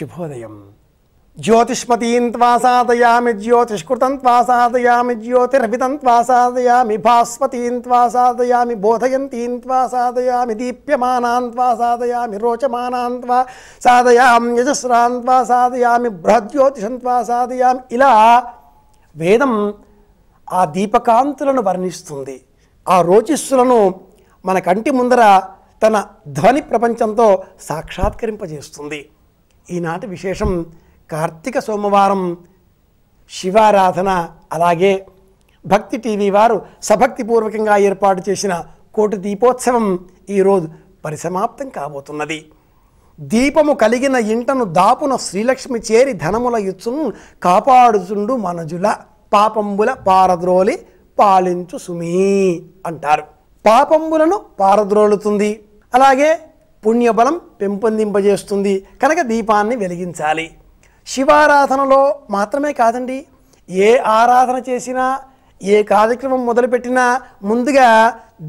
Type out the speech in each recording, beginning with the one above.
శుభోదయం. జ్యోతిష్మతీం త్వా సాధయామి జ్యోతిష్కృతం త్వా సాధయామి జ్యోతిరభితం త్వా సాధయామి భాస్వతీం త్వా సాధయామి బోధయంతీం త్వా సాధయామి దీప్యమానాం త్వా సాధయామి రోచమానాం త్వా సాధయామి యజస్రాం త్వా సాధయామి బృహజ్యోతిషం త్వా సాధయామి. ఇలా వేదం ఆ దీపకాంతులను వర్ణిస్తుంది. ఆ రోచిస్సులను మన కంటి ముందర తన ధ్వని ప్రపంచంతో సాక్షాత్కరింపజేస్తుంది. ఈనాటి విశేషం కార్తీక సోమవారం శివారాధన. అలాగే భక్తి టీవీ వారు సభక్తిపూర్వకంగా ఏర్పాటు చేసిన కోటి దీపోత్సవం ఈరోజు పరిసమాప్తం కాబోతున్నది. దీపము కలిగిన ఇంటను దాపున శ్రీలక్ష్మి చేరి ధనముల ఇచ్చును కాపాడుచుండు మనుజుల పాపంబుల పారద్రోలి పాలించు సుమీ అంటారు. పాపంబులను పారద్రోలుతుంది, అలాగే పుణ్యబలం పెంపొందింపజేస్తుంది. కనుక దీపాన్ని వెలిగించాలి. శివారాధనలో మాత్రమే కాదండి, ఏ ఆరాధన చేసినా ఏ కార్యక్రమం మొదలుపెట్టినా ముందుగా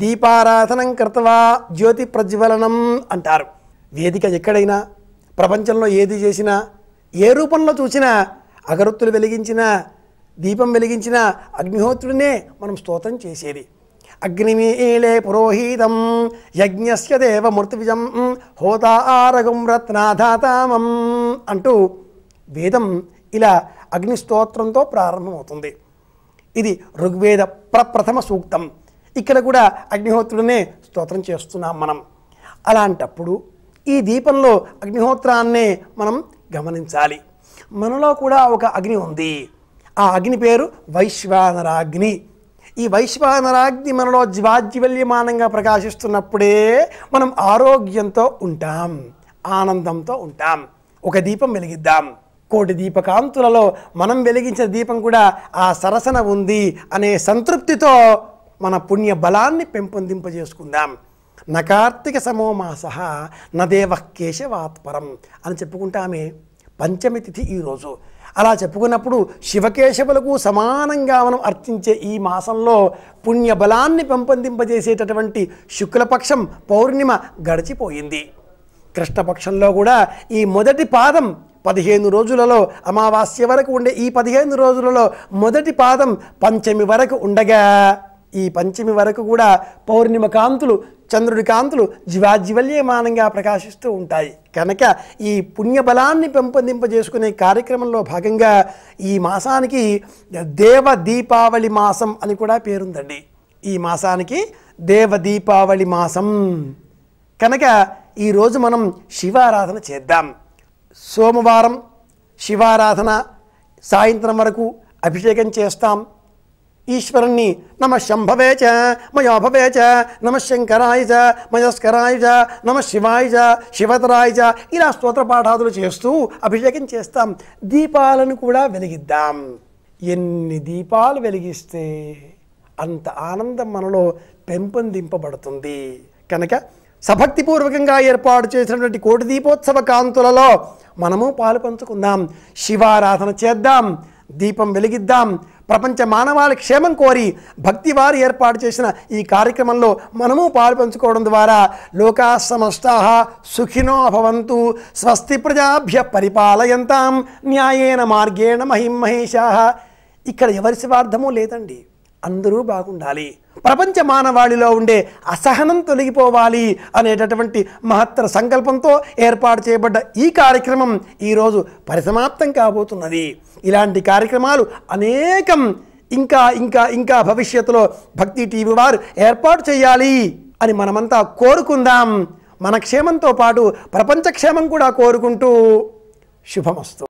దీపారాధనం కృత్వా జ్యోతి ప్రజ్వలనం అంటారు. వేదిక ఎక్కడైనా ప్రపంచంలో ఏది చేసినా ఏ రూపంలో చూసినా అగరొత్తులు వెలిగించినా దీపం వెలిగించిన అగ్నిహోత్రుడినే మనం స్తోత్రం చేసేది. అగ్నిమీళే పురోహితం యజ్ఞస్య దేవమూర్తివిజం హోతారగం రత్నాధాతామం అంటూ వేదం ఇలా అగ్నిస్తోత్రంతో ప్రారంభమవుతుంది. ఇది ఋగ్వేద ప్రప్రథమ సూక్తం. ఇక్కడ కూడా అగ్నిహోత్రుడినే స్తోత్రం చేస్తున్నాం మనం. అలాంటప్పుడు ఈ దీపంలో అగ్నిహోత్రాన్నే మనం గమనించాలి. మనలో కూడా ఒక అగ్ని ఉంది. ఆ అగ్ని పేరు వైశ్వానరాగ్ని. ఈ వైశ్వానరాగ్ని మనలో జ్వాజ్వల్యమానంగా ప్రకాశిస్తున్నప్పుడే మనం ఆరోగ్యంతో ఉంటాం, ఆనందంతో ఉంటాం. ఒక దీపం వెలిగిద్దాం. కోటి దీపకాంతులలో మనం వెలిగించిన దీపం కూడా ఆ సరసన ఉంది అనే సంతృప్తితో మన పుణ్య బలాన్ని పెంపొందింపజేసుకుందాం. నకార్తిక సమో మాస నదేవ కేశవాత్పరం అని చెప్పుకుంటామే. పంచమి తిథి ఈరోజు. అలా చెప్పుకున్నప్పుడు శివకేశవులకు సమానంగా మనం అర్చించే ఈ మాసంలో పుణ్యబలాన్ని పెంపొందింపజేసేటటువంటి శుక్లపక్షం పౌర్ణిమ గడిచిపోయింది. కృష్ణపక్షంలో కూడా ఈ మొదటి పాదం 15 రోజులలో అమావాస్య వరకు ఉండే ఈ 15 రోజులలో మొదటి పాదం పంచమి వరకు ఉండగా ఈ పంచమి వరకు కూడా పౌర్ణిమ కాంతులు, చంద్రుడి కాంతులు జ్వాజ్వల్యమానంగా ప్రకాశిస్తూ ఉంటాయి. కనుక ఈ పుణ్యబలాన్ని పెంపొందింపజేసుకునే కార్యక్రమంలో భాగంగా ఈ మాసానికి దేవ దీపావళి మాసం అని కూడా పేరుందండి. ఈ మాసానికి దేవ దీపావళి మాసం. కనుక ఈరోజు మనం శివారాధన చేద్దాం. సోమవారం శివారాధన సాయంత్రం వరకు అభిషేకం చేస్తాం. ఈశ్వరుణ్ణి నమ శంభవే చ మయోభవే చ నమ శంకరాయ చ మయస్కరాయ చ నమ శివాయ చ శివతరాయ చ ఇలా స్తోత్రపాఠాదులు చేస్తూ అభిషేకం చేస్తాం. దీపాలను కూడా వెలిగిద్దాం. ఎన్ని దీపాలు వెలిగిస్తే అంత ఆనందం మనలో పెంపొందింపబడుతుంది. కనుక సభక్తిపూర్వకంగా ఏర్పాటు చేసినటువంటి కోటి దీపోత్సవ కాంతులలో మనము పాలు పంచుకుందాం. శివారాధన చేద్దాం, దీపం వెలిగిద్దాం. ప్రపంచ మానవాళి క్షేమం కోరి భక్తి వారు ఏర్పాటు చేసిన ఈ కార్యక్రమంలో మనము పాలు పంచుకోవడం ద్వారా లోకా సమస్తాః సుఖినో భవంతు స్వస్తి ప్రజాభ్య పరిపాలయంతాం న్యాయేన మార్గేణ మహిం మహేశాః. ఇక్కడ ఎవరి స్వార్థము లేదండి, అందరూ బాగుండాలి. ప్రపంచ మానవాళిలో ఉండే అసహనం తొలగిపోవాలి అనేటటువంటి మహత్తర సంకల్పంతో ఏర్పాటు చేయబడ్డ ఈ కార్యక్రమం ఈరోజు పరిసమాప్తం కాబోతున్నది. ఇలాంటి కార్యక్రమాలు అనేకం ఇంకా ఇంకా ఇంకా భవిష్యత్తులో భక్తి టీవీ వారు ఏర్పాటు చేయాలి అని మనమంతా కోరుకుందాం. మన క్షేమంతో పాటు ప్రపంచ క్షేమం కూడా కోరుకుంటూ శుభమస్తు.